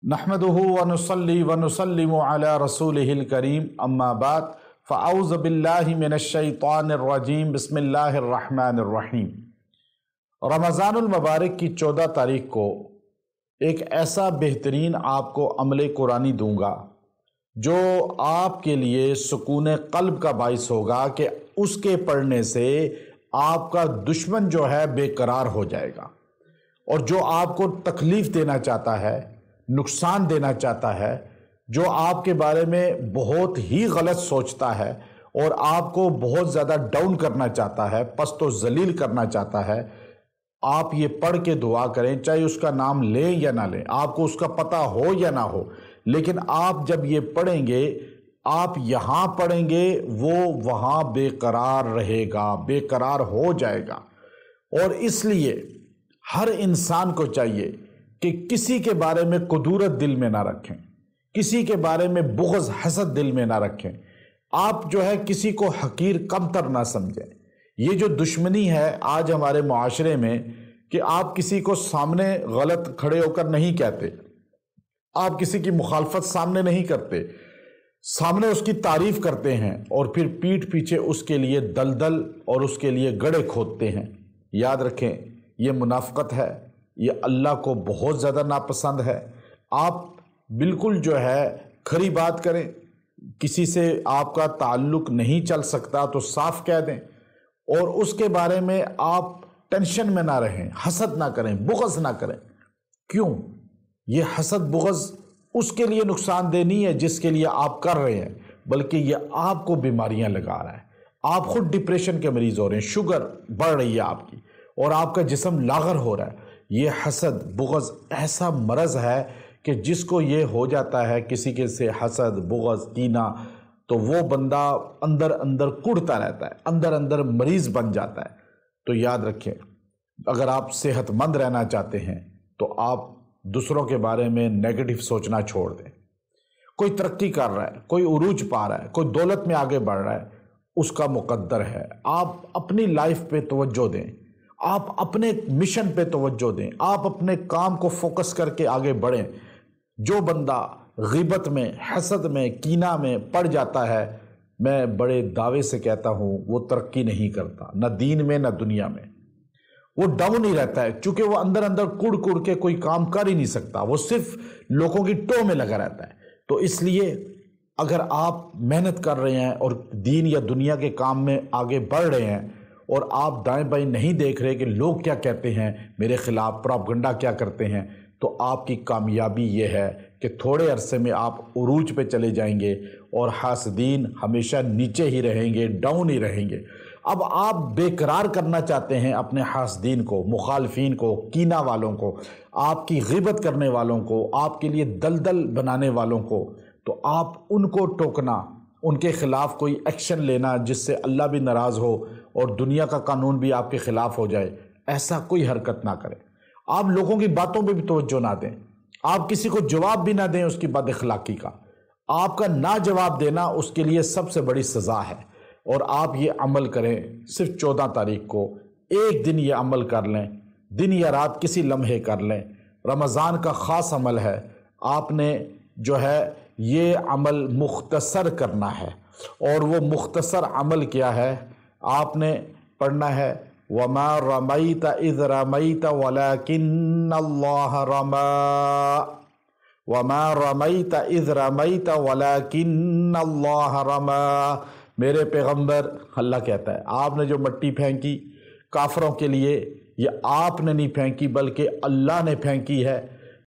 नहमदुहु व नुसल्ली व नुसल्लिमु अला रसूलिहिल करीम अम्मा बाद फ़अऊज़ु बिल्लाहि मिनश शैतानिर रजीम बिस्मिल्लाहिर रहमानिर रहीम। रमज़ानुल मुबारक की 14 तारीख को एक ऐसा बेहतरीन आपको अमले कुरानी दूंगा जो आपके लिए सुकून क़ल्ब का बाइस होगा कि उसके पढ़ने से आपका दुश्मन जो है बेकरार हो जाएगा, और जो आपको तकलीफ़ देना चाहता है, नुकसान देना चाहता है, जो आपके बारे में बहुत ही गलत सोचता है और आपको बहुत ज़्यादा डाउन करना चाहता है, पस्त व ज़लील करना चाहता है, आप ये पढ़ के दुआ करें, चाहे उसका नाम लें या ना लें, आपको उसका पता हो या ना हो, लेकिन आप जब ये पढ़ेंगे, आप यहाँ पढ़ेंगे, वो वहाँ बेकरार रहेगा, बेकरार हो जाएगा। और इसलिए हर इंसान को चाहिए कि किसी के बारे में कुदूरत दिल में ना रखें, किसी के बारे में बुग़्ज़ हसद दिल में ना रखें। आप जो है किसी को हकीर कमतर ना समझें। ये जो दुश्मनी है आज हमारे मुआशरे में कि आप किसी को सामने गलत खड़े होकर नहीं कहते, आप किसी की मुखालफत सामने नहीं करते, सामने उसकी तारीफ करते हैं और फिर पीठ पीछे उसके लिए दलदल और उसके लिए गड्ढे खोदते हैं। याद रखें, ये मुनाफ़िक़त है, ये अल्लाह को बहुत ज़्यादा नापसंद है। आप बिल्कुल जो है खरी बात करें, किसी से आपका ताल्लुक़ नहीं चल सकता तो साफ कह दें, और उसके बारे में आप टेंशन में ना रहें, हसद ना करें, बुग़्ज़ ना करें। क्यों? ये हसद बुग़्ज़ उसके लिए नुकसानदेह नहीं है जिसके लिए आप कर रहे हैं, बल्कि ये आपको बीमारियां लगा रहा है। आप खुद डिप्रेशन के मरीज़ हो रहे हैं, शुगर बढ़ रही है आपकी, और आपका जिस्म लाग़र हो रहा है। ये हसद बुग़्ज़ ऐसा मरज़ है कि जिसको ये हो जाता है किसी के से हसद, बुग़्ज़, कीना, तो वो बंदा अंदर अंदर कुढ़ता रहता है, अंदर अंदर मरीज़ बन जाता है। तो याद रखें, अगर आप सेहतमंद रहना चाहते हैं तो आप दूसरों के बारे में नेगेटिव सोचना छोड़ दें। कोई तरक्की कर रहा है, कोई उरूज पा रहा है, कोई दौलत में आगे बढ़ रहा है, उसका मुक़द्दर है। आप अपनी लाइफ पे तवज्जो दें, आप अपने मिशन पे तवज्जो दें, आप अपने काम को फोकस करके आगे बढ़ें। जो बंदा ग़ीबत में, हसद में, कीना में पड़ जाता है, मैं बड़े दावे से कहता हूँ वो तरक्की नहीं करता, न दीन में न दुनिया में। वो डाउन ही रहता है, चूँकि वो अंदर अंदर कुड़ कुड़ के कोई काम कर ही नहीं सकता, वो सिर्फ लोगों की टो में लगा रहता है। तो इसलिए अगर आप मेहनत कर रहे हैं और दीन या दुनिया के काम में आगे बढ़ रहे हैं, और आप दाएं बाएं नहीं देख रहे कि लोग क्या कहते हैं मेरे खिलाफ, प्रोपगंडा क्या करते हैं, तो आपकी कामयाबी ये है कि थोड़े अरसे में आप उरूज पे चले जाएंगे और हासदीन हमेशा नीचे ही रहेंगे, डाउन ही रहेंगे। अब आप बेकरार करना चाहते हैं अपने हासदीन को, मुखालफीन को, कीना वालों को, आपकी ग़ीबत करने वालों को, आपके लिए दलदल बनाने वालों को, तो आप उनको टोकना, उनके ख़िलाफ़ कोई एक्शन लेना जिससे अल्लाह भी नाराज़ हो और दुनिया का कानून भी आपके ख़िलाफ़ हो जाए, ऐसा कोई हरकत ना करें। आप लोगों की बातों पे भी तवज्जो ना दें, आप किसी को जवाब भी ना दें उसकी बद अखलाक़ी का। आपका ना जवाब देना उसके लिए सबसे बड़ी सज़ा है। और आप ये अमल करें, सिर्फ 14 तारीख को एक दिन ये अमल कर लें, दिन या रात किसी लम्हे कर लें। रमज़ान का ख़ास अमल है, आपने जो है ये अमल मुख्तसर करना है। और वो मुख्तसर अमल क्या है? आपने पढ़ना है, वमा रमैत is रमैत वलाकिन्नल्लाह Rama, Verma रमैत is रमैत वलाकिन्नल्लाह Rama. मेरे पैगंबर, अल्लाह कहता है, आपने जो मट्टी फेंकी काफरों के लिए, ये आपने नहीं फेंकी बल्कि अल्लाह ने फेंकी है।